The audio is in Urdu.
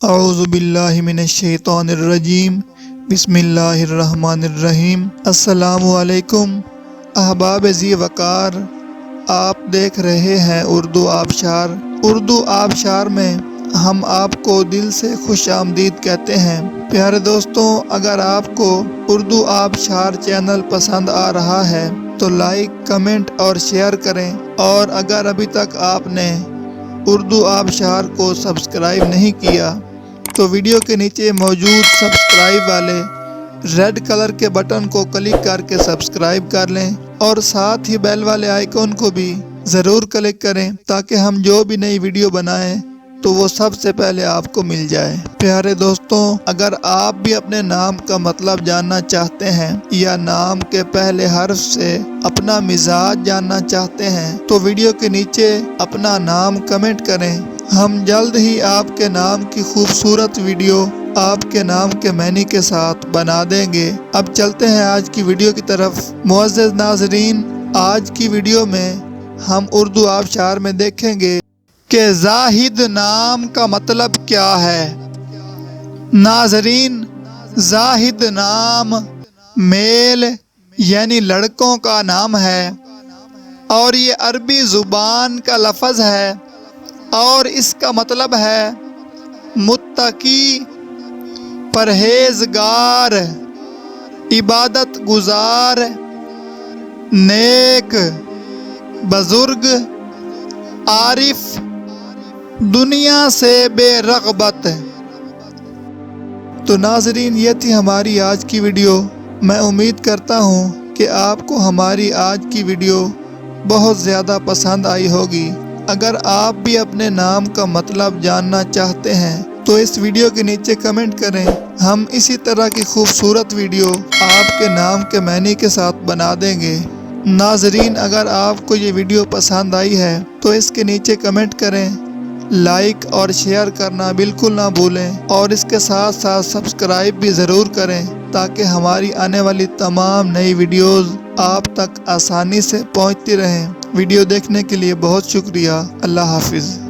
اعوذ باللہ من الشیطان الرجیم، بسم اللہ الرحمن الرحیم۔ السلام علیکم احباب ذی وقار، آپ دیکھ رہے ہیں اردو آبشار۔ اردو آبشار میں ہم آپ کو دل سے خوش آمدید کہتے ہیں۔ پیارے دوستوں، اگر آپ کو اردو آبشار چینل پسند آ رہا ہے تو لائک، کمنٹ اور شیئر کریں، اور اگر ابھی تک آپ نے اردو آبشار کو سبسکرائب نہیں کیا تو ویڈیو کے نیچے موجود سبسکرائب والے ریڈ کلر کے بٹن کو کلک کر کے سبسکرائب کر لیں، اور ساتھ ہی بیل والے آئیکن کو بھی ضرور کلک کریں تاکہ ہم جو بھی نئی ویڈیو بنائیں تو وہ سب سے پہلے آپ کو مل جائے۔ پیارے دوستوں، اگر آپ بھی اپنے نام کا مطلب جاننا چاہتے ہیں یا نام کے پہلے حرف سے اپنا مزاج جاننا چاہتے ہیں تو ویڈیو کے نیچے اپنا نام کمنٹ کریں۔ ہم جلد ہی آپ کے نام کی خوبصورت ویڈیو آپ کے نام کے معنی کے ساتھ بنا دیں گے۔ اب چلتے ہیں آج کی ویڈیو کی طرف۔ معزز ناظرین، آج کی ویڈیو میں ہم اردو آبشار میں دیکھیں گے کہ زاہد نام کا مطلب کیا ہے۔ ناظرین، زاہد نام میل یعنی لڑکوں کا نام ہے، اور یہ عربی زبان کا لفظ ہے، اور اس کا مطلب ہے متقی، پرہیزگار، عبادت گزار، نیک، بزرگ، عارف، دنیا سے بے رغبت۔ تو ناظرین، یہ تھی ہماری آج کی ویڈیو۔ میں امید کرتا ہوں کہ آپ کو ہماری آج کی ویڈیو بہت زیادہ پسند آئی ہوگی۔ اگر آپ بھی اپنے نام کا مطلب جاننا چاہتے ہیں تو اس ویڈیو کے نیچے کمنٹ کریں۔ ہم اسی طرح کی خوبصورت ویڈیو آپ کے نام کے معنی کے ساتھ بنا دیں گے۔ ناظرین، اگر آپ کو یہ ویڈیو پسند آئی ہے تو اس کے نیچے کمنٹ کریں، لائک اور شیئر کرنا بالکل نہ بھولیں، اور اس کے ساتھ ساتھ سبسکرائب بھی ضرور کریں تاکہ ہماری آنے والی تمام نئی ویڈیوز آپ تک آسانی سے پہنچتی رہیں۔ ویڈیو دیکھنے کے لیے بہت شکریہ۔ اللہ حافظ۔